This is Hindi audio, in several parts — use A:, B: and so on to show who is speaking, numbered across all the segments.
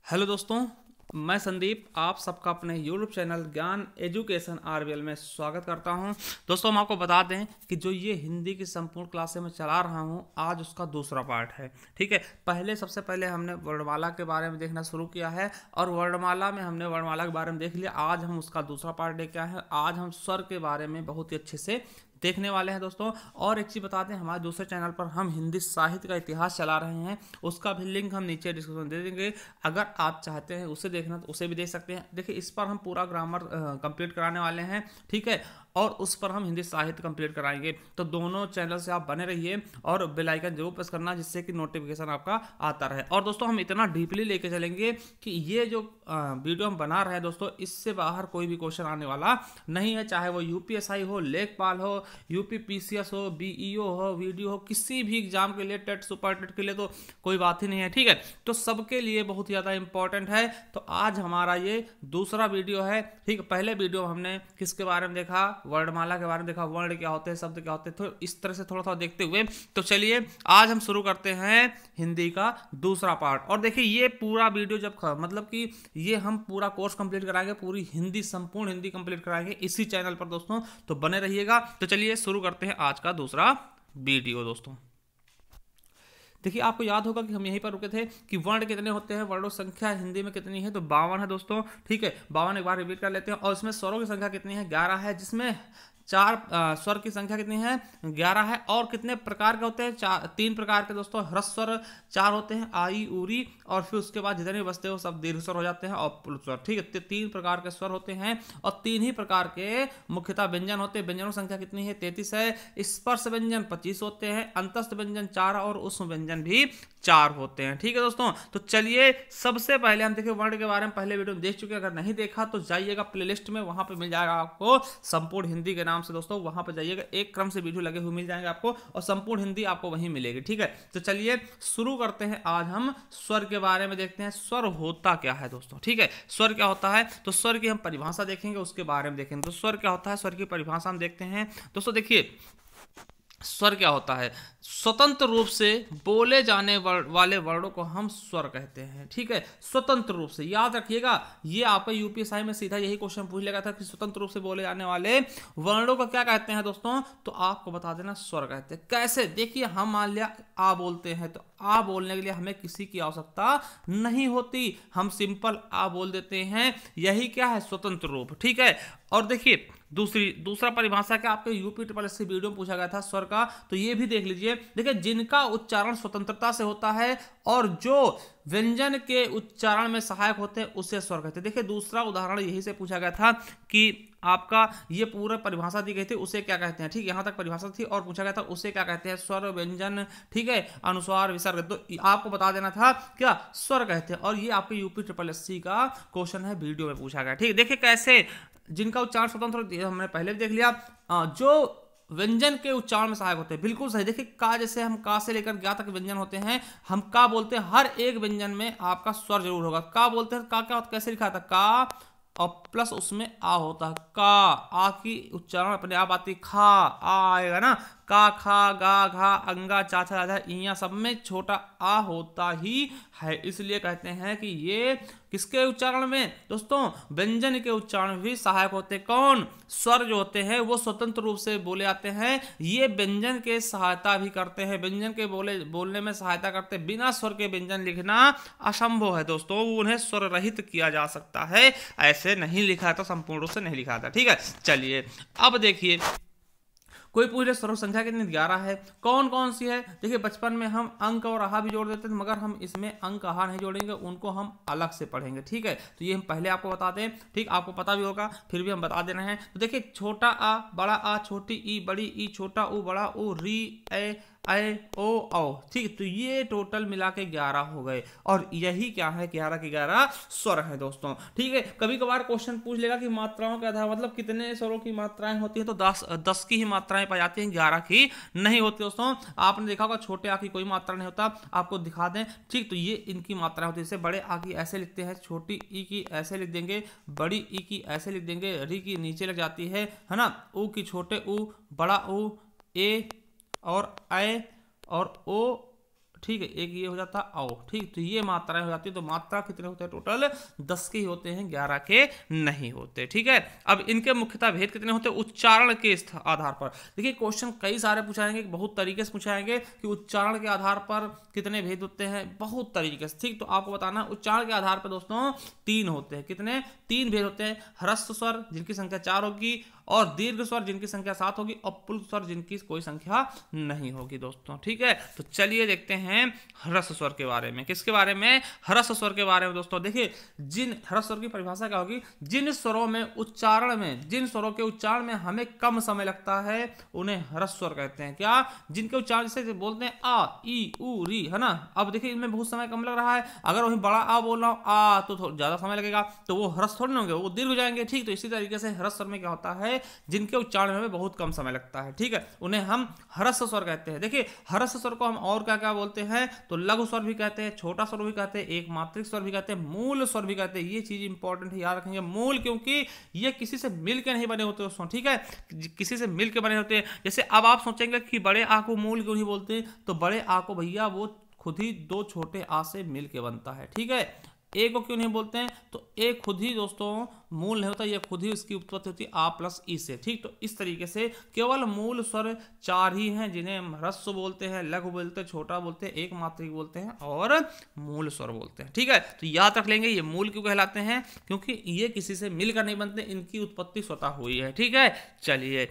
A: हेलो दोस्तों, मैं संदीप आप सबका अपने यूट्यूब चैनल ज्ञान एजुकेशन आरबीएल में स्वागत करता हूं। दोस्तों, हम आपको बता दें कि जो ये हिंदी की संपूर्ण क्लासें मैं चला रहा हूं, आज उसका दूसरा पार्ट है। ठीक है, सबसे पहले हमने वर्णमाला के बारे में देखना शुरू किया है और वर्णमाला में हमने वर्णमाला के बारे में देख लिया। आज हम उसका दूसरा पार्ट लेके आए हैं। आज हम स्वर के बारे में बहुत ही अच्छे से देखने वाले हैं दोस्तों। और एक चीज़ बता दें, हमारे दूसरे चैनल पर हम हिंदी साहित्य का इतिहास चला रहे हैं, उसका भी लिंक हम नीचे डिस्क्रिप्शन दे देंगे। अगर आप चाहते हैं उसे देखना तो उसे भी देख सकते हैं। देखिए, इस पर हम पूरा ग्रामर कंप्लीट कराने वाले हैं, ठीक है, और उस पर हम हिंदी साहित्य कंप्लीट कराएंगे। तो दोनों चैनल से आप बने रहिए और बेल आइकन जरूर प्रेस करना, जिससे कि नोटिफिकेशन आपका आता रहे। और दोस्तों, हम इतना डीपली लेके चलेंगे कि ये जो वीडियो हम बना रहे हैं दोस्तों, इससे बाहर कोई भी क्वेश्चन आने वाला नहीं है। चाहे वो यूपीएसआई हो, लेखपाल हो, यूपी पीसीएस हो, बीईओ हो, वीडियो हो, किसी भी एग्जाम के लिए, टेट सुपर टेट के लिए तो कोई बात ही नहीं है। ठीक है, तो सबके लिए बहुत ज़्यादा इंपॉर्टेंट है। तो आज हमारा ये दूसरा वीडियो है। ठीक है, पहले वीडियो हमने किसके बारे में देखा? वर्णमाला के बारे में देखा, वर्ण क्या होते हैं, शब्द क्या होते हैं। तो इस तरह से थोड़ा थोड़ा देखते हुए तो चलिए आज हम शुरू करते हैं हिंदी का दूसरा पार्ट। और देखिए, ये पूरा वीडियो जब मतलब कि ये हम पूरा कोर्स कंप्लीट कराएंगे, पूरी हिंदी, संपूर्ण हिंदी कंप्लीट कराएंगे इसी चैनल पर दोस्तों, तो बने रहिएगा। तो चलिए शुरू करते हैं आज का दूसरा वीडियो दोस्तों। देखिए, आपको याद होगा कि हम यहीं पर रुके थे कि वर्ण कितने होते हैं, वर्णों की संख्या हिंदी में कितनी है, तो 52 है दोस्तों। ठीक है, 52 एक बार रिपीट कर लेते हैं। और इसमें स्वरों की संख्या कितनी है? 11 है, जिसमें स्वर की संख्या कितनी है? 11 है। और कितने प्रकार के होते हैं? 3 प्रकार के दोस्तों। ह्रस्व स्वर 4 होते हैं, आई, उरी, और फिर उसके बाद जितने भी बचते हैं वो सब दीर्घ स्वर हो जाते हैं और पुल्ल स्वर। ठीक है, 3 प्रकार के स्वर होते हैं और 3 ही प्रकार के मुख्यतः व्यंजन होते हैं। व्यंजनों की संख्या कितनी है? 33 है। स्पर्श व्यंजन 25 होते हैं, अंतस्थ व्यंजन 4 और उष्म व्यंजन भी 4 होते हैं। ठीक है दोस्तों, तो चलिए सबसे पहले हम देखिए वर्ण के बारे में पहले वीडियो में देख चुके हैं। अगर नहीं देखा तो जाइएगा प्लेलिस्ट में, वहां पे मिल जाएगा आपको संपूर्ण हिंदी के नाम से दोस्तों। वहां पे जाइएगा, एक क्रम से वीडियो लगे हुए मिल जाएंगे आपको और संपूर्ण हिंदी आपको वहीं मिलेगी। ठीक है, तो चलिए शुरू करते हैं। आज हम स्वर के बारे में देखते हैं। स्वर होता क्या है दोस्तों? ठीक है, स्वर क्या होता है, तो स्वर की हम परिभाषा देखेंगे, उसके बारे में देखेंगे। तो स्वर क्या होता है, स्वर की परिभाषा हम देखते हैं दोस्तों। देखिए, स्वर क्या होता है? स्वतंत्र रूप से बोले जाने वाले वर्णों को हम स्वर कहते हैं। ठीक है, स्वतंत्र रूप से, याद रखिएगा, ये आपका यूपीएसआई में सीधा यही क्वेश्चन पूछ लेगा था कि स्वतंत्र रूप से बोले जाने वाले वर्णों को क्या कहते हैं दोस्तों? तो आपको बता देना, स्वर कहते हैं। कैसे? देखिए, हम मान लिया आ बोलते हैं, तो आ बोलने के लिए हमें किसी की आवश्यकता नहीं होती, हम सिंपल आ बोल देते हैं। यही क्या है? स्वतंत्र रूप। ठीक है, और देखिए दूसरा परिभाषा क्या आपके यूपी ट्रिपल एस वीडियो में पूछा गया था स्वर का, तो ये भी देख लीजिए। देखिए, जिनका उच्चारण स्वतंत्रता से होता है और जो व्यंजन के उच्चारण में सहायक होते हैं उसे स्वर कहते हैं। देखिए, दूसरा उदाहरण यही से पूछा गया था कि आपका ये पूरा परिभाषा दी गई थी, उसे क्या कहते हैं। ठीक, यहां तक परिभाषा थी और पूछा गया था उसे क्या कहते हैं? स्वर, व्यंजन, ठीक है, अनुस्वार, विसर्ग। तो आपको बता देना था क्या? स्वर कहते हैं। और ये आपके यूपी ट्रिपल एस का क्वेश्चन है, वीडियो में पूछा गया। ठीक, देखिए कैसे जिनका उच्चारण स्वतंत्र, हमने पहले भी देख लिया। जो व्यंजन के उच्चारण में सहायक होते हैं, बिल्कुल सही। देखिए, का, जैसे हम का से लेकर ज्ञा तक व्यंजन होते हैं, हम का बोलते हैं, हर एक व्यंजन में आपका स्वर जरूर होगा। का बोलते हैं, का क्या कैसे लिखा था? का और प्लस उसमें आ होता है। का, आ की उच्चारण अपने आप आती, खा, आ आएगा ना, का, खा, गा, घा, अंगा, चाचा, राजा, इया, सब में छोटा आ होता ही है। इसलिए कहते हैं कि ये किसके उच्चारण में दोस्तों? व्यंजन के उच्चारण भी सहायक होते हैं। कौन? स्वर जो होते हैं वो स्वतंत्र रूप से बोले जाते हैं। ये व्यंजन के सहायता भी करते हैं, व्यंजन के बोलने में सहायता करते हैं। बिना स्वर के व्यंजन लिखना असंभव है दोस्तों, उन्हें स्वर रहित किया जा सकता है। ऐसे नहीं लिखा था, संपूर्ण रूप से नहीं लिखा था। ठीक है, चलिए अब देखिए, कोई पूछ रहे स्वर संख्या कितनी? 11 है। कौन कौन सी है? देखिए, बचपन में हम अंक और आहा भी जोड़ देते थे, मगर हम इसमें अंक आहा नहीं जोड़ेंगे, उनको हम अलग से पढ़ेंगे। ठीक है, तो ये हम पहले आपको बता दें। ठीक, आपको पता भी होगा, फिर भी हम बता दे रहे हैं। तो देखिए, छोटा आ, बड़ा आ, छोटी ई, बड़ी ई, छोटा ऊ, बड़ा ऊ, री, ए, ओ, औ। ठीक, तो ये टोटल मिला के 11 हो गए। और यही क्या है? 11 के 11 स्वर है दोस्तों। ठीक है, कभी कभार क्वेश्चन पूछ लेगा कि मात्राओं के आधार, मतलब कितने स्वरों की मात्राएं होती है, तो 10 की ही मात्राएं पाई जाती हैं, 11 की नहीं होती दोस्तों। आपने देखा होगा छोटे आ की कोई मात्रा नहीं होता, आपको दिखा दें। ठीक, तो ये इनकी मात्रा होती है। जैसे बड़े आ की ऐसे लिखते हैं, छोटी ई की ऐसे लिख देंगे, बड़ी ई की ऐसे लिख देंगे, री की नीचे लग जाती है ना, ऊ की छोटे ऊ, बड़ा ऊ, ए और ए और ओ, ठीक है, एक ये हो जाता औ, ठीक, तो ये मात्राएं हो जाती है। तो मात्रा कितने होते हैं टोटल? 10 के ही होते हैं, 11 के नहीं होते। ठीक है, अब इनके मुख्यतः भेद कितने होते हैं उच्चारण के आधार पर। देखिए क्वेश्चन कई सारे पूछाएंगे, बहुत तरीके से पूछाएंगे कि उच्चारण के आधार पर कितने भेद होते हैं, बहुत तरीके से। ठीक, तो आपको बताना उच्चारण के आधार पर दोस्तों 3 होते हैं। कितने? 3 भेद होते हैं। ह्रस्व स्वर जिनकी संख्या 4 होगी, और दीर्घ स्वर जिनकी संख्या 7 होगी, और प्लुत स्वर जिनकी कोई संख्या नहीं होगी दोस्तों। ठीक है, तो चलिए देखते हैं ह्रस्व स्वर के बारे में। किसके बारे में? ह्रस्व स्वर के बारे में दोस्तों। देखिए जिन ह्रस्व स्वर की परिभाषा क्या होगी? जिन स्वरों में उच्चारण में, जिन स्वरों के उच्चारण में हमें कम समय लगता है उन्हें ह्रस्व स्वर कहते हैं। क्या? जिनके उच्चारण जैसे बोलते हैं आ, ई, उ, री, है ना। अब देखिए इनमें बहुत समय कम लग रहा है। अगर वही बड़ा आ बोल रहा हूं आ, तो ज्यादा समय लगेगा, तो वो ह्रस्व थोड़ी होंगे, वो दीर्घ हो जाएंगे। ठीक, तो इसी तरीके से ह्रस्व स्वर में क्या होता है? जिनके उच्चारण में बहुत कम समय लगता है, ठीक है, उन्हें हम ह्रस्व स्वर कहते हैं। देखिए ह्रस्व स्वर को हम और क्या क्या बोलते हैं? तो लघु स्वर भी कहते हैं, छोटा स्वर भी कहते हैं, एक मात्रिक स्वर भी कहते हैं, मूल स्वर भी कहते हैं। ये चीज इंपॉर्टेंट है, याद रखेंगे। मूल, क्योंकि ये किसी से मिलकर नहीं बने होते दोस्तों। ठीक है, किसी से मिलकर बने होते हैं। जैसे अब आप सोचेंगे कि बड़े आ को मूल क्यों नहीं बोलते, तो बड़े आ को भैया वो खुद ही 2 छोटे आ से मिलकर बनता है। ठीक है, ए को क्यों नहीं बोलते हैं? तो ए खुद ही दोस्तों मूल नहीं होता, ये खुद ही इसकी उत्पत्ति होती है आ प्लस ई से। ठीक, तो इस तरीके से केवल मूल स्वर 4 ही हैं जिन्हें हम ह्रस्व बोलते हैं, लघु बोलते हैं, छोटा बोलते हैं, एक मात्रिक बोलते हैं और मूल स्वर बोलते हैं। ठीक है, तो याद रख लेंगे ये मूल क्यों कहलाते हैं, क्योंकि ये किसी से मिलकर नहीं बनते, इनकी उत्पत्ति स्वतः हुई है। ठीक है, चलिए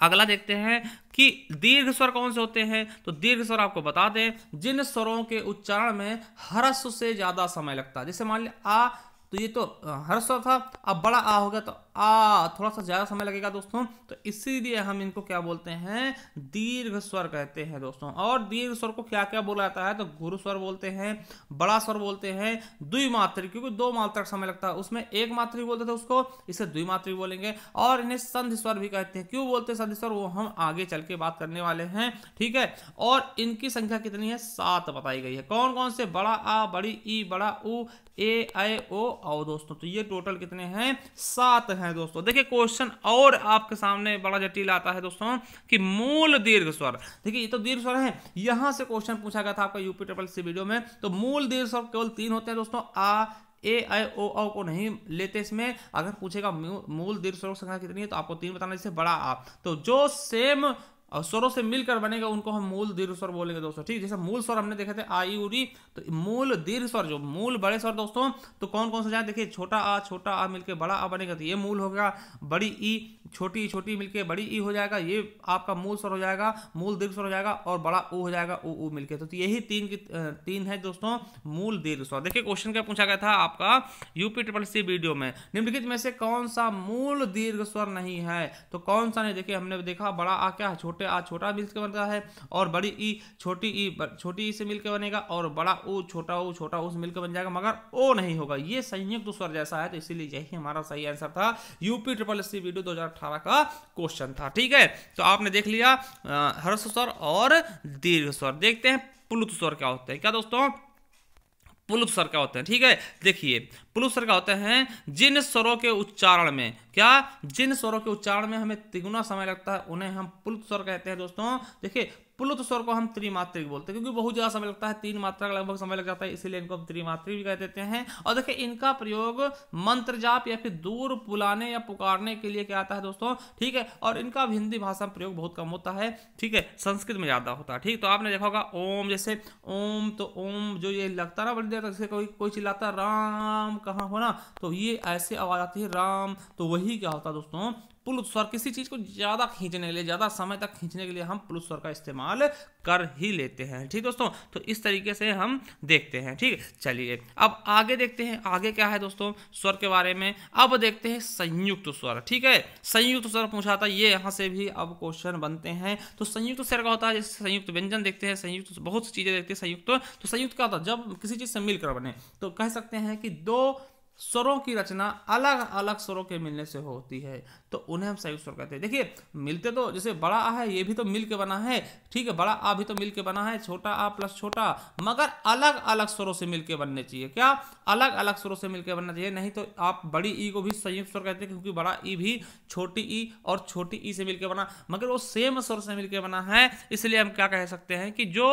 A: अगला देखते हैं कि दीर्घ स्वर कौन से होते हैं। तो दीर्घ स्वर आपको बता दें जिन स्वरों के उच्चारण में ह्रस्व से ज्यादा समय लगता है। जैसे मान लिया आ, तो ये तो ह्रस्व था, अब बड़ा आ हो गया, तो आ थोड़ा सा ज्यादा समय लगेगा दोस्तों, तो इसीलिए हम इनको क्या बोलते हैं? दीर्घ स्वर कहते हैं दोस्तों। और दीर्घ स्वर को क्या क्या बोला जाता है? तो गुरु स्वर बोलते हैं, बड़ा स्वर बोलते हैं, द्विमात्रिक, क्योंकि 2 मात्रक समय लगता है, उसमें एक मात्रिक बोलते थे उसको, इसे द्विमात्रिक बोलेंगे। और इन्हें संधि स्वर भी कहते हैं। क्यों बोलते हैं संधि स्वर, वो हम आगे चल के बात करने वाले हैं। ठीक है, और इनकी संख्या कितनी है? 7 बताई गई है। कौन कौन से? बड़ा आ, बड़ी ई, बड़ा उ, ए, ऐ, ओ, औ दोस्तों। तो ये टोटल कितने हैं? 7 हैं दोस्तों। देखिए क्वेश्चन और आपके सामने बड़ा जटिल आता है दोस्तों कि मूल दीर्घ स्वर। देखिए ये तो दीर्घ स्वर है, यहां से क्वेश्चन पूछा गया था आपका यूपी ट्रिपल सी वीडियो में। तो मूल दीर्घ स्वर केवल 3 होते हैं दोस्तों, आ, ए, ऐ, ओ, औ को नहीं लेते इसमें। अगर पूछेगा मूल दीर्घ स्वरों की संख्या कितनी है, तो आपको 3 बताना। जैसे बड़ा आ, तो जो सेम स्वरों से मिलकर बनेगा उनको हम मूल दीर्घ स्वर बोलेंगे दोस्तों। ठीक, जैसे मूल स्वर हमने देखे थे आई, उरी, तो मूल दीर्घ स्वर जो मूल बड़े स्वर दोस्तों, तो कौन कौन से जाए? देखिए छोटा आ मिलके बड़ा आ बनेगा, तो ये मूल हो गया। बड़ी ई, छोटी मिलके बड़ी ई हो जाएगा, ये आपका मूल स्वर हो जाएगा, मूल दीर्घ स्वर हो जाएगा। और बड़ा ऊ हो जाएगा, ऊ मिलके। तो यही 3 है दोस्तों मूल दीर्घ स्वर। देखिए क्वेश्चन क्या पूछा गया था आपका यूपी ट्रिपल सी वीडियो में, निम्नलिखित में से कौन सा मूल दीर्घ स्वर नहीं है? तो कौन सा नहीं? देखिए हमने देखा बड़ा आ क्या है? छोटे आ छोटा मिलकर बनता है, और बड़ी ई छोटी ई से मिलकर बनेगा, और बड़ा ऊ छोटा ऊ से मिलकर बन जाएगा, मगर ओ नहीं होगा। ये संयुक्त स्वर जैसा है, तो इसीलिए यही हमारा सही आंसर था। यूपी ट्रिपल एससी वीडियो 2018 का क्वेश्चन था। ठीक है, तो आपने देख लिया ह्रस्व स्वर और दीर्घ स्वर। देखते हैं प्लुत स्वर क्या होते हैं। क्या दोस्तों? प्लुत स्वर क्या होते हैं? ठीक है, देखिए प्लुत स्वर क्या होते हैं? जिन स्वरों के उच्चारण में, क्या? जिन स्वरों के उच्चारण में हमें तिगुना समय लगता है उन्हें हम प्लुत स्वर कहते हैं दोस्तों। देखिए प्लुत स्वर को हम त्रिमात्रिक बोलते हैं, क्योंकि बहुत ज्यादा समय लगता है, 3 मात्रा का लगभग समय लग जाता है, इसीलिए इनको हम त्रिमात्रिक भी कह देते हैं। और देखिए इनका प्रयोग मंत्र जाप या फिर दूर बुलाने या पुकारने के लिए क्या आता है दोस्तों। ठीक है, और इनका हिंदी भाषा में प्रयोग बहुत कम होता है। ठीक है, संस्कृत में ज्यादा होता है। ठीक, तो आपने देखा होगा ओम, जैसे ओम, तो ओम जो ये लगता है ना बड़ी देर तक, जैसे कोई चिल्लाता राम कहाँ हो ना, तो ये ऐसे आवाज आती है राम, तो वही क्या होता है दोस्तों प्लुत स्वर। किसी चीज को ज्यादा खींचने के लिए, ज्यादा समय तक खींचने के लिए हम प्लुत स्वर का इस्तेमाल कर ही लेते हैं। ठीक दोस्तों, तो इस तरीके से हम देखते हैं। ठीक, चलिए अब आगे देखते हैं आगे क्या है दोस्तों स्वर के बारे में। अब देखते हैं संयुक्त स्वर। ठीक है, संयुक्त स्वर पूछा था, ये यहाँ से भी अब क्वेश्चन बनते हैं। तो संयुक्त स्वर का होता है, जैसे संयुक्त व्यंजन देखते हैं, संयुक्त बहुत सी चीजें देखते हैं संयुक्त। तो संयुक्त क्या होता है? जब किसी चीज से मिलकर बने, तो कह सकते हैं कि 2 स्वरों की रचना अलग अलग स्वरों के मिलने से होती है तो उन्हें हम संयुक्त स्वर कहते हैं। देखिए मिलते तो जैसे बड़ा आ है ये भी तो मिल के बना है, ठीक है, बड़ा आ भी तो मिल के बना है, छोटा आ प्लस छोटा, मगर अलग अलग स्वरों से मिलके बनने चाहिए। क्या? अलग अलग स्वरों से मिलकर बनना चाहिए, नहीं तो आप बड़ी ई को भी संयुक्त स्वर कहते हैं क्योंकि बड़ा ई भी छोटी ई और छोटी ई से मिलकर बना, मगर वो सेम स्वर से मिलकर बना है, इसलिए हम क्या कह सकते हैं कि जो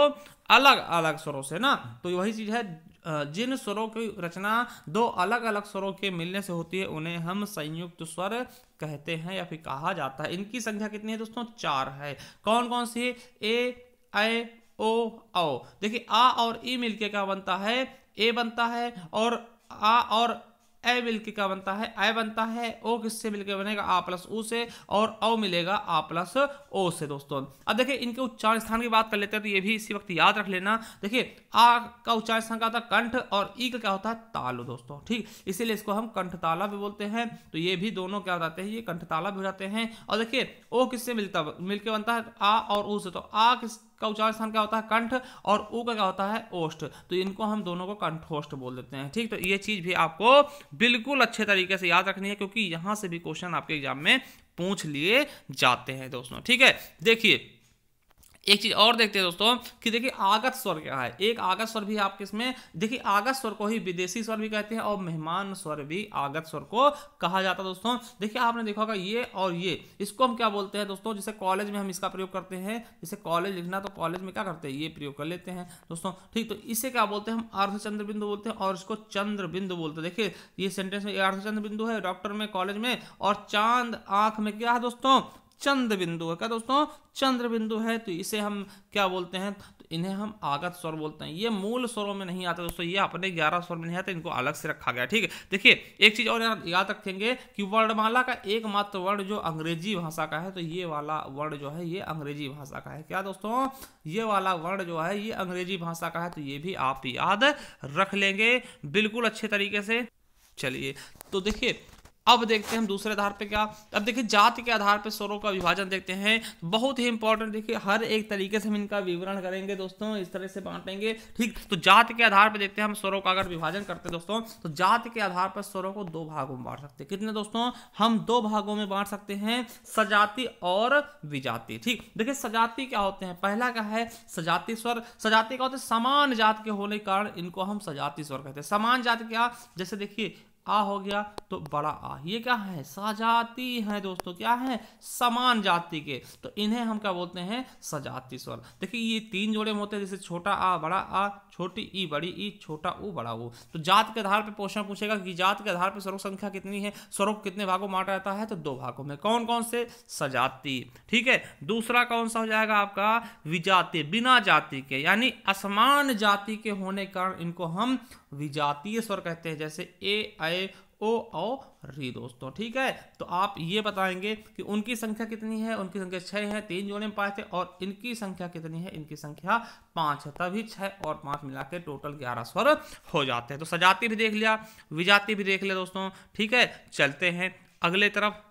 A: अलग अलग स्वरों से ना, तो वही चीज है जिन स्वरों की रचना दो अलग अलग स्वरों के मिलने से होती है उन्हें हम संयुक्त स्वर कहते हैं या फिर कहा जाता है। इनकी संख्या कितनी है दोस्तों? 4 है। कौन कौन सी? ए, ऐ, ओ, औ। देखिए आ और ई मिलके क्या बनता है? ए बनता है, और आ और ए मिलके क्या बनता है? ए बनता है। ओ किससे मिलके बनेगा? आ प्लस ऊ से, और औ मिलेगा आ प्लस ओ से दोस्तों। अब देखिए इनके उच्चारण स्थान की बात कर लेते हैं तो ये भी इसी वक्त याद रख लेना। देखिए आ का उच्चारण स्थान क्या होता है? कंठ, और ई का क्या होता है? तालु दोस्तों, ठीक, इसीलिए इसको हम कंठताला भी बोलते हैं। तो ये भी दोनों क्या हो जाते हैं? ये कंठताला भी हो जाते हैं। और देखिए ओ किससे मिलके बनता है? आ और ऊ से, तो आ किस का उच्चारण स्थान क्या होता है? कंठ, और ऊ का क्या होता है? ओष्ठ, तो इनको हम दोनों को कंठोष्ठ बोल देते हैं, ठीक। तो ये चीज भी आपको बिल्कुल अच्छे तरीके से याद रखनी है क्योंकि यहां से भी क्वेश्चन आपके एग्जाम में पूछ लिए जाते हैं दोस्तों, ठीक है। देखिए एक चीज और देखते हैं दोस्तों कि देखिए आगत स्वर क्या है। एक आगत स्वर भी आपके इसमें, देखिए आगत स्वर को ही विदेशी स्वर भी कहते हैं और मेहमान स्वर भी आगत स्वर को कहा जाता है दोस्तों। देखिए आपने देखा होगा ये और ये, इसको हम क्या बोलते हैं दोस्तों? जैसे कॉलेज में हम इसका प्रयोग करते हैं, जैसे कॉलेज लिखना तो कॉलेज में क्या करते हैं? ये प्रयोग कर लेते हैं दोस्तों, ठीक। तो इसे क्या बोलते हैं? हम अर्धचंद्र बिंदु बोलते हैं और इसको चंद्र बिंदु बोलते हैं। देखिए ये सेंटेंस में अर्धचंद्र बिंदु है डॉक्टर में, कॉलेज में, और चांद आंख में क्या है दोस्तों? चंद्र बिंदु है। क्या दोस्तों? चंद्र बिंदु है। तो इसे हम क्या बोलते हैं? तो इन्हें हम आगत स्वर बोलते हैं। ये मूल स्वरों में नहीं आते दोस्तों, ये अपने 11 स्वर में नहीं आते, इनको अलग से रखा गया, ठीक है। देखिए एक चीज और याद रखेंगे कि वर्णमाला का एकमात्र वर्ण जो अंग्रेजी भाषा का है, तो ये वाला वर्ण जो है ये अंग्रेजी भाषा का है। क्या दोस्तों? ये वाला वर्ण जो है ये अंग्रेजी भाषा का है, तो ये भी आप याद रख लेंगे बिल्कुल अच्छे तरीके से। चलिए तो देखिए अब देखते हैं हम दूसरे आधार पे क्या। अब देखिए जाति के आधार पे स्वरों का विभाजन देखते हैं, बहुत ही इंपॉर्टेंट। देखिए हर एक तरीके से हम इनका विवरण करेंगे दोस्तों, इस तरह से बांटेंगे, ठीक। तो जाति के आधार पे देखते हैं हम स्वरों का अगर विभाजन करते हैं दोस्तों, तो जाति के आधार पर स्वरों को 2 भागों में बांट सकते हैं। कितने दोस्तों? हम 2 भागों में बांट सकते हैं, सजाति और विजाति, ठीक। देखिए सजाति क्या होते हैं? पहला क्या है? सजाति स्वर। सजाति क्या होते हैं? समान जाति के होने के कारण इनको हम सजाति स्वर कहते हैं। समान जाति क्या? जैसे देखिए आ हो गया तो बड़ा आ, ये क्या है? सजाति है दोस्तों, क्या है? समान जाति के, तो इन्हें हम क्या बोलते हैं? सजाति स्वर। देखिए ये 3 जोड़े में होते हैं, जैसे छोटा आ बड़ा आ, छोटी ई बड़ी ई, छोटा ऊ बड़ा ऊ। तो जात के आधार पे क्वेश्चन पूछेगा कि जात के आधार पे स्वरों संख्या कितनी है, स्वरों को कितने भागों में बांटा जाता है? तो 2 भागों में। कौन कौन से? सजाति, ठीक है। दूसरा कौन सा हो जाएगा आपका? विजाति, बिना जाति के, यानी असमान जाति के होने के कारण इनको हम विजातीय स्वर कहते हैं, जैसे ए, ऐ, ओ, औ, री दोस्तों, ठीक है। तो आप ये बताएंगे कि उनकी संख्या कितनी है? उनकी संख्या 6 है, 3 जोड़े में पाए थे, और इनकी संख्या कितनी है? इनकी संख्या 5 है, तभी 6 और 5 मिला के टोटल 11 स्वर हो जाते हैं। तो सजाति भी देख लिया, विजाति भी देख लिया दोस्तों, ठीक है। चलते हैं अगले तरफ।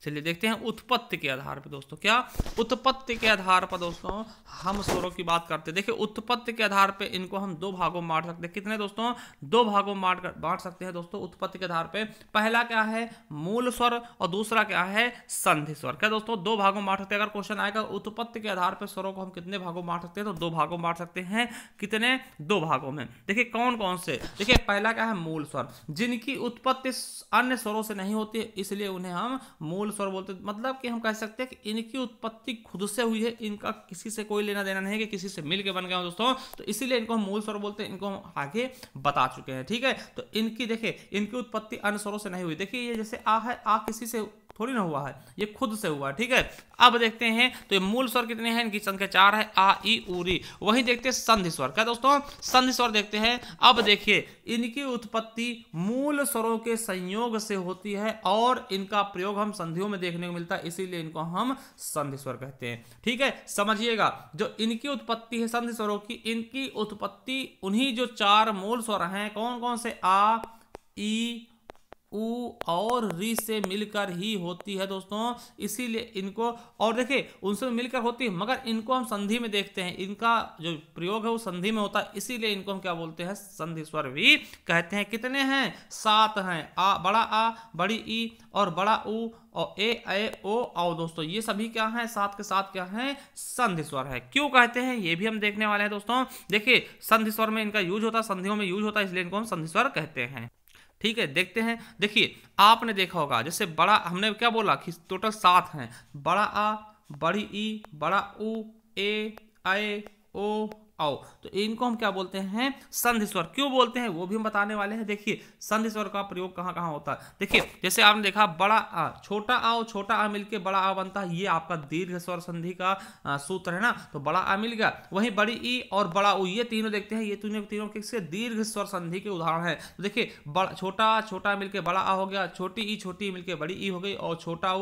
A: चलिए देखते हैं उत्पत्ति के आधार पर दोस्तों। क्या? उत्पत्ति के आधार पर दोस्तों हम स्वरों की बात करते हैं। देखिए उत्पत्ति के आधार पे इनको हम 2 भागों में बांट सकते हैं। कितने दोस्तों? 2 भागों में बांट सकते हैं दोस्तों उत्पत्ति के आधार पे। पहला क्या है? मूल स्वर, और दूसरा क्या है? संधि स्वर। क्या दोस्तों? 2 भागों में बांट सकते हैं। अगर क्वेश्चन आएगा उत्पत्ति के आधार पर स्वरों को हम कितने भागों में बांट सकते हैं, तो 2 भागों में बांट सकते हैं। कितने? 2 भागों में। देखिए कौन कौन से? देखिए पहला क्या है? मूल स्वर, जिनकी उत्पत्ति अन्य स्वरों से नहीं होती है, इसलिए उन्हें हम मूल स्वर बोलते हैं। मतलब कि हम कह सकते हैं कि इनकी उत्पत्ति खुद से हुई है, इनका किसी से कोई लेना देना नहीं है कि किसी से मिलके बन गया दोस्तों, तो इसीलिए इनको हम मूल स्वर बोलते हैं। इनको हम आगे बता चुके हैं, ठीक है। तो इनकी देखिए इनकी उत्पत्ति अन्य स्वरों से नहीं हुई। देखिए ये जैसे आ है, आ किसी से थोड़ी ना हुआ है, ये खुद से हुआ, ठीक है। अब देखते हैं तो ये मूल स्वर कितने हैं? इनकी संख्या 4 है, आ, ई, उ, री। वहीं देखते हैं संधि स्वर। क्या दोस्तों? संधि स्वर देखते हैं। अब देखिए इनकी उत्पत्ति मूल स्वरों के संयोग से होती है और इनका प्रयोग हम संधियों में देखने को मिलता है, इसीलिए इनको हम संधि स्वर कहते हैं, ठीक है। समझिएगा, जो इनकी उत्पत्ति है संधि स्वरों की, इनकी उत्पत्ति उन्हीं जो 4 मूल स्वर हैं, कौन कौन से? आ, ई, ऊ और री से मिलकर ही होती है दोस्तों, इसीलिए इनको, और देखिए उनसे मिलकर होती है मगर इनको हम संधि में देखते हैं, इनका जो प्रयोग है वो संधि में होता है, इसीलिए इनको हम क्या बोलते हैं, संधि स्वर भी कहते हैं। कितने हैं, 7 हैं। आ, बड़ा आ, बड़ी ई और बड़ा ऊ और ए ओ आओ दोस्तों, ये सभी क्या हैं, 7 के साथ क्या हैं, संधि स्वर है। क्यों कहते हैं ये भी हम देखने वाले हैं दोस्तों। देखिए संधि स्वर में इनका यूज होता है, संधियों में यूज होता है, इसलिए इनको हम संधि स्वर कहते हैं। ठीक है, देखते हैं। देखिए आपने देखा होगा जैसे बड़ा, हमने क्या बोला कि टोटल 7 हैं, बड़ा आ, बड़ी ई, बड़ा ऊ, ए ओ आओ, तो इनको हम क्या बोलते हैं, संधि स्वर। क्यों बोलते हैं वो भी हम बताने वाले हैं। देखिए संधि स्वर का प्रयोग कहाँ कहाँ होता है। देखिए जैसे आपने देखा बड़ा आ, छोटा आ और छोटा आ मिलके बड़ा आ बनता है, ये आपका दीर्घ स्वर संधि का सूत्र है ना, तो बड़ा आ मिल गया। वहीं बड़ी ई और बड़ा ऊ, ये तीनों देखते हैं, ये तीनों किसके, दीर्घ स्वर संधि के उदाहरण है। तो देखिए छोटा मिलके बड़ा आ हो गया, छोटी ई मिलके बड़ी ई हो गई, और छोटा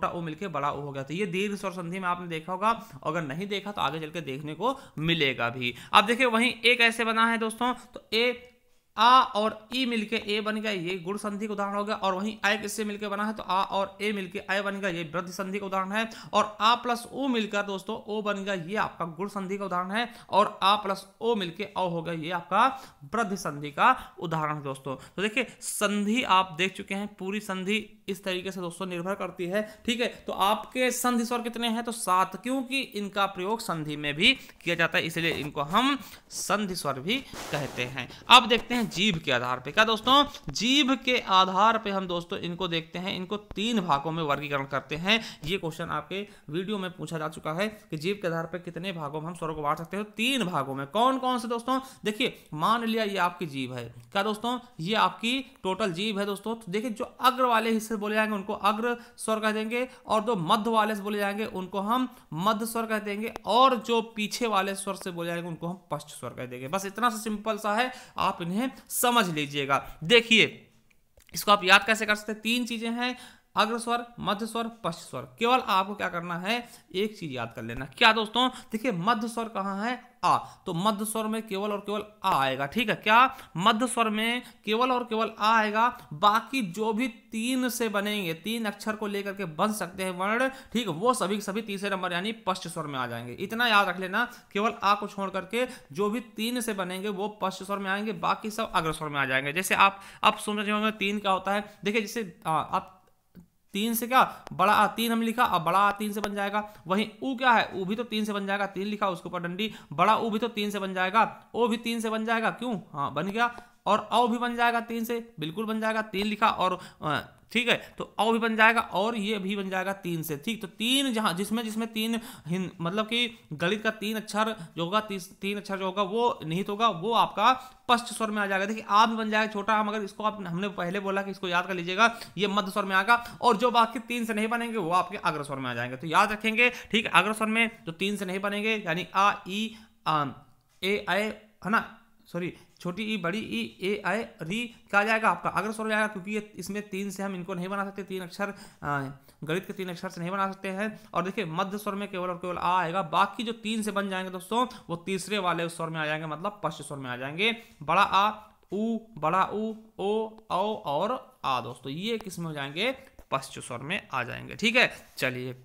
A: ऊ मिलके बड़ा ऊ हो गया। तो ये दीर्घ स्वर संधि में आपने देखा होगा, अगर नहीं देखा तो आगे चल के देखने को मिलेगा भी। अब देखिए वहीं एक ऐसे बना है दोस्तों, तो ए आ और ई मिलके ए बन गया, ये गुण संधि का उदाहरण हो गया। और वहीं आई किससे मिलकर बना है, तो आ और ए मिलके आई बन गया, ये वृद्धि संधि का उदाहरण है। और आ प्लस ओ मिलकर दोस्तों ओ बन गया, ये आपका गुण संधि का उदाहरण है। और आ प्लस ओ मिलके औ हो गया, ये आपका वृद्धि संधि का उदाहरण है दोस्तों। तो देखिए संधि आप देख चुके हैं, पूरी संधि इस तरीके से दोस्तों निर्भर करती है। ठीक है, तो आपके संधि स्वर कितने हैं, तो 7, क्योंकि इनका प्रयोग संधि में भी किया जाता है, इसलिए इनको हम संधि स्वर भी कहते हैं। अब देखते हैं जीभ के आधार पे। क्या दोस्तों, जीभ के आधार पे हम दोस्तों इनको देखते हैं, इनको 3 भागों में वर्गीकरण करते हैं। ये क्वेश्चन आपके वीडियो में पूछा जा चुका है कि जीभ के आधार पे कितने भागों में हम स्वरों को बांट सकते हैं। 3 भागों में। कौन कौन से दोस्तों, देखिए मान लिया ये आपकी जीभ है। क्या दोस्तों, ये आपकी टोटल जीभ है दोस्तों। तो देखिए जो अग्र वाले हिस्से बोले जाएंगे उनको अग्र स्वर कह देंगे, और जो मध्य वाले से बोले जाएंगे उनको हम मध्य स्वर कह देंगे, और जो पीछे वाले स्वर से बोले जाएंगे उनको हम पश्च स्वर कह देंगे। बस इतना सा सिंपल सा है, आप इन्हें समझ लीजिएगा। देखिए इसको आप याद कैसे कर सकते हैं, 3 चीजें हैं, अग्र स्वर, मध्य स्वर, पश्च स्वर। केवल आपको क्या करना है, एक चीज याद कर लेना। क्या दोस्तों, देखिए मध्य स्वर कहाँ है, आ, तो मध्य स्वर में केवल और केवल आ आएगा। ठीक है, क्या मध्य स्वर में केवल और केवल आ आएगा, बाकी जो भी 3 से बनेंगे, 3 अक्षर को लेकर के बन सकते हैं वर्ण, ठीक है, वो सभी तीसरे नंबर यानी पश्च स्वर में आ जाएंगे। इतना याद रख लेना, केवल आ को छोड़ करके जो भी 3 से बनेंगे वो पश्च स्वर में आएंगे, बाकी सब अग्र स्वर में आ जाएंगे। जैसे आप समझ रहे होंगे 3 क्या होता है। देखिए जैसे आप 3 से क्या, बड़ा आ 3 हम लिखा, अब बड़ा आ 3 से बन जाएगा। वहीं ऊ क्या है, ऊ भी तो 3 से बन जाएगा, 3 लिखा उसके ऊपर डंडी, बड़ा ऊ भी तो 3 से बन जाएगा, ओ भी 3 से बन जाएगा, क्यों, हाँ बन गया। और औ भी बन जाएगा 3 से, बिल्कुल बन जाएगा, 3 लिखा, और ठीक है, तो औ भी बन जाएगा, और ये भी बन जाएगा 3 से। ठीक, तो 3 जहां जिसमें 3 मतलब कि गणित का 3 अक्षर जो होगा, 3 अक्षर जो होगा वो निहित होगा, वो आपका पश्च स्वर में आ जाएगा। देखिए आ भी बन जाएगा छोटा, मगर इसको आप, हमने पहले बोला कि इसको याद कर लीजिएगा, ये मध्य स्वर में आएगा, और जो बाकी 3 से नहीं बनेंगे वो आपके अग्र स्वर में आ जाएंगे। तो याद रखेंगे, ठीक है, अग्र स्वर में जो 3 से नहीं बनेंगे यानी आ ई ए आए, है ना, सॉरी छोटी ई, बड़ी ई, ए आए, री क्या आ जाएगा, आपका अग्र स्वर हो जाएगा, क्योंकि ये इसमें 3 से हम इनको नहीं बना सकते, 3 अक्षर गणित के 3 अक्षर से नहीं बना सकते हैं। और देखिए मध्य स्वर में केवल और केवल आ आएगा, बाकी जो 3 से बन जाएंगे दोस्तों वो तीसरे वाले स्वर में आ जाएंगे, मतलब पश्च स्वर में आ जाएंगे। बड़ा आ, ऊ, बड़ा ऊ, ओ, औ और आ दोस्तों, ये किस में हो जाएंगे, पश्च स्वर में आ जाएंगे। ठीक है, चलिए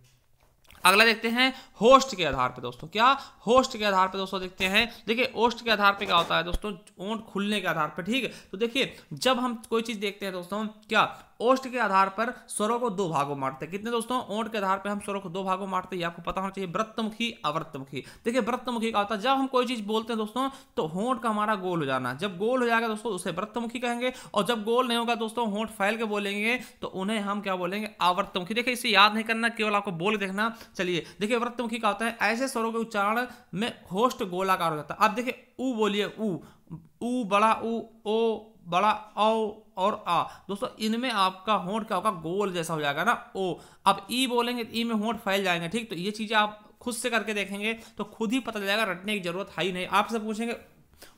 A: अगला देखते हैं होस्ट के आधार पे दोस्तों। क्या, होस्ट के आधार पे दोस्तों देखते हैं। देखिए होस्ट के आधार पे क्या होता है दोस्तों, ओंठ खुलने के आधार पे। ठीक है, तो देखिए जब हम कोई चीज देखते हैं दोस्तों, क्या ओष्ठ के आधार पर स्वरों को 2 भागों में बांटते हैं। कितने दोस्तों, ओंठ के आधार पर हम स्वरों को 2 भागों में बांटते हैं, ये आपको पता होना चाहिए, वृत्तमुखी, अवृत्तमुखी। देखिए वृत्तमुखी का होता है जब हम कोई चीज बोलते हैं दोस्तों, तो होंठ का हमारा गोल हो जाना, जब गोल हो जाएगा दोस्तों उसे वृत्तमुखी कहेंगे, और जब गोल नहीं होगा दोस्तों, होंठ फैल के बोलेंगे, तो उन्हें हम क्या बोलेंगे, अवृत्तमुखी। देखिए इसे याद नहीं करना, केवल आपको बोल देखना। चलिए देखिए वृत्तमुखी का होता है ऐसे स्वरों के उच्चारण में होस्ट गोलाकार हो जाता है। अब देखिए ऊ बोलिए, ऊ बड़ा ऊ, ओ बड़ा औ और आ दोस्तों, इनमें आपका होंठ क्या होगा, गोल जैसा हो जाएगा ना, ओ। अब ई बोलेंगे, ई में होंठ फैल जाएंगे। ठीक, तो ये चीजें आप खुद से करके देखेंगे तो खुद ही पता चल जाएगा, रटने की जरूरत है ही नहीं। आपसे पूछेंगे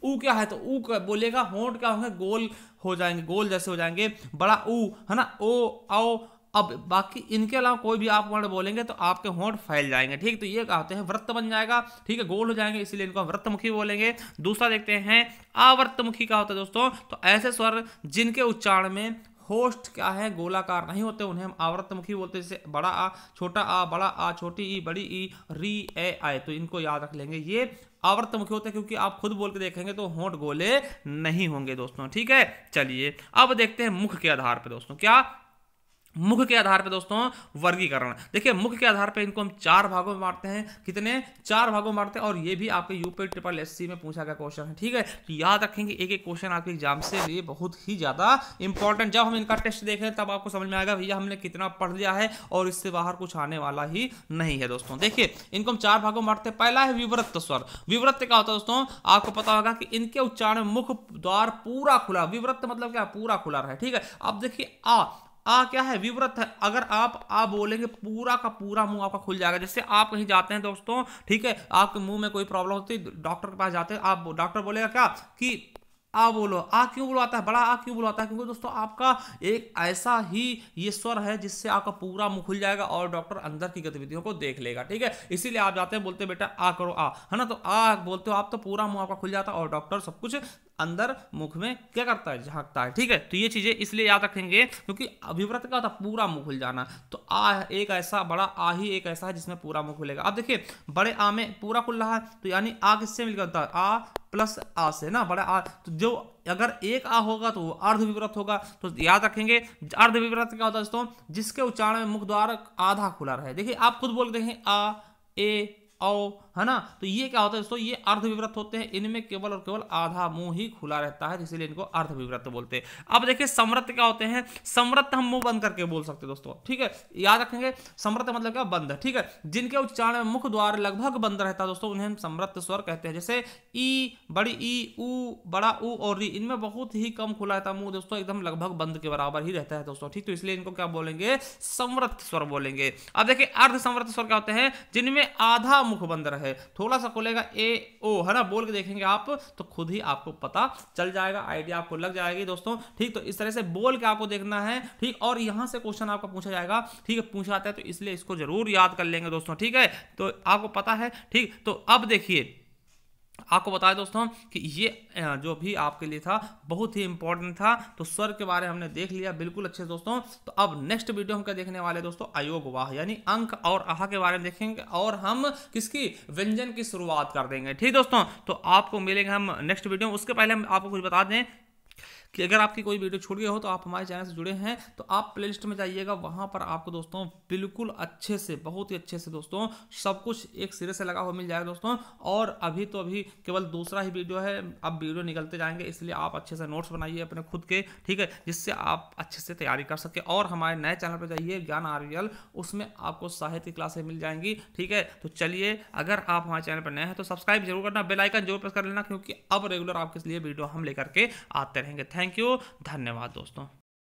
A: ऊ क्या है, तो ऊ बोलेगा, होंठ क्या होंगे, गोल हो जाएंगे, गोल जैसे हो जाएंगे, बड़ा ऊ, है ना, ओ आओ। अब बाकी इनके अलावा कोई भी आप वर्ण बोलेंगे तो आपके होंठ फैल जाएंगे। ठीक, तो ये क्या होते हैं, वृत्त बन जाएगा। ठीक है, गोल हो जाएंगे, इसलिए इनको वृत्तमुखी बोलेंगे। दूसरा देखते हैं आवर्तमुखी का होता है दोस्तों, तो ऐसे स्वर जिनके उच्चारण में होस्ट क्या है, गोलाकार नहीं होते, उन्हें हम आवर्तमुखी बोलते हैं। जैसे बड़ा आ, छोटा आ, बड़ा आ, छोटी ई, बड़ी ई, री, ए, आए, तो इनको याद रख लेंगे। ये आवर्तमुखी होते हैं क्योंकि आप खुद बोल के देखेंगे तो होंठ गोले नहीं होंगे दोस्तों, ठीक है। चलिए अब देखते हैं मुख के आधार पर दोस्तों, क्या मुख के आधार पे दोस्तों वर्गीकरण। देखिए मुख के आधार पे इनको हम 4 भागों में बांटते हैं। कितने? 4 भागों में बांटते हैं। और ये भी आपके यूपी ट्रिपल एससी में पूछा गया क्वेश्चन है, ठीक है। तो याद रखेंगे एक एक क्वेश्चन आपके एग्जाम से लिए बहुत ही ज्यादा इंपॉर्टेंट। जब हम इनका टेस्ट देखें तब आपको समझ में आएगा भैया हमने कितना पढ़ लिया है और इससे बाहर कुछ आने वाला ही नहीं है दोस्तों। देखिए इनको हम 4 भागों में बांटते हैं। पहला है विवृत्त स्वर। विवृत्त क्या होता है दोस्तों? आपको पता होगा कि इनके उच्चारण में मुख द्वार पूरा खुला, विवृत्त मतलब क्या? पूरा खुला रहे, ठीक है। अब देखिए आ क्या है? विवृत है। अगर आप आ बोलेंगे पूरा का पूरा मुंह आपका खुल जाएगा। जैसे आप कहीं जाते हैं दोस्तों, ठीक है, आपके मुंह में कोई प्रॉब्लम होती है, डॉक्टर के पास जाते हैं, आप डॉक्टर बोलेगा क्या कि आ बोलो। आ क्यों बुलवाता है? बड़ा आ क्यों बुलवाता है? क्योंकि दोस्तों आपका एक ऐसा ही ये स्वर है जिससे आपका पूरा मुंह खुल जाएगा और डॉक्टर अंदर की गतिविधियों को देख लेगा, ठीक है। इसीलिए आप जाते हैं, बोलते हैं बेटा आ करो, आ, है ना। तो आ बोलते हो आप तो पूरा मुंह आपका खुल जाता है और डॉक्टर सब कुछ अंदर मुख में क्या करता है? झांकता है, ठीक है। तो ये चीजें इसलिए याद रखेंगे क्योंकि विवृत का होता है पूरा मुंह खुल जाना। तो आ एक ऐसा, बड़ा आ ही एक ऐसा है जिसमें पूरा मुंह खुलेगा। अब देखिए बड़े आ में पूरा खुल रहा है, तो यानी आ किससे मिलकर होता है? आ प्लस आ से ना, बड़ा आ। तो जो अगर एक आ होगा तो वो अर्ध विवृत होगा। तो याद रखेंगे अर्ध विवृत क्या होता है दोस्तों? जिसके उच्चारण में मुख द्वार आधा खुला रहे। देखिए आप खुद बोल देखें आ, ए, औ, है ना। तो ये क्या होता है दोस्तों? ये अर्धविवृत होते हैं। इनमें केवल और केवल आधा मुंह ही खुला रहता है, इसीलिए इनको अर्धविवृत बोलते हैं। अब देखिए समृत क्या होते हैं? समृत हम मुंह बंद करके बोल सकते हैं दोस्तों, ठीक है। याद रखेंगे समृत मतलब क्या? बंद, ठीक है। जिनके उच्चारण में मुख द्वार लगभग बंद रहता है दोस्तों उन्हें हम समृत स्वर कहते हैं। जैसे ई, बड़ी ई, ऊ, बड़ा ऊ और री, इनमें बहुत ही कम खुला रहता है मुंह दोस्तों, एकदम लगभग बंद के बराबर ही रहता है दोस्तों, ठीक। तो इसलिए इनको क्या बोलेंगे? समृत स्वर बोलेंगे। अब देखिए अर्ध समृत स्वर क्या होते हैं? जिनमें आधा मुख बंद रहे, थोड़ा सा खुलेगा, ए, ओ, है ना। बोल के देखेंगे आप तो खुद ही आपको पता चल जाएगा, आइडिया आपको लग जाएगी दोस्तों, ठीक। तो इस तरह से बोल के आपको देखना है, ठीक। और यहां से क्वेश्चन आपका पूछा जाएगा, ठीक है, पूछा आता है, तो इसलिए इसको जरूर याद कर लेंगे दोस्तों, ठीक है। तो आपको पता है, ठीक। तो अब देखिए आपको बताया दोस्तों कि ये जो भी आपके लिए था बहुत ही इंपॉर्टेंट था। तो स्वर के बारे में हमने देख लिया बिल्कुल अच्छे दोस्तों। तो अब नेक्स्ट वीडियो हम क्या देखने वाले दोस्तों? अयोग वाह यानी अंक और आहा के बारे में देखेंगे और हम किसकी? व्यंजन की शुरुआत कर देंगे, ठीक दोस्तों। तो आपको मिलेंगे हम नेक्स्ट वीडियो में। उसके पहले हम आपको कुछ बता दें कि अगर आपकी कोई वीडियो छूट गई हो तो आप हमारे चैनल से जुड़े हैं तो आप प्लेलिस्ट में जाइएगा, वहां पर आपको दोस्तों बिल्कुल अच्छे से, बहुत ही अच्छे से दोस्तों सब कुछ एक सिरे से लगा हुआ मिल जाएगा दोस्तों। और अभी केवल दूसरा ही वीडियो है, अब वीडियो निकलते जाएंगे, इसलिए आप अच्छे से नोट्स बनाइए अपने खुद के, ठीक है, जिससे आप अच्छे से तैयारी कर सके। और हमारे नए चैनल पर जाइए ज्ञान आरवीएल, उसमें आपको साहित्य की क्लासें मिल जाएंगी, ठीक है। तो चलिए अगर आप हमारे चैनल पर नए हैं तो सब्सक्राइब जरूर करना, बेल आइकन जरूर प्रेस कर लेना, क्योंकि अब रेगुलर आपके लिए वीडियो हम लेकर के आते रहेंगे। थैंक यू, धन्यवाद दोस्तों।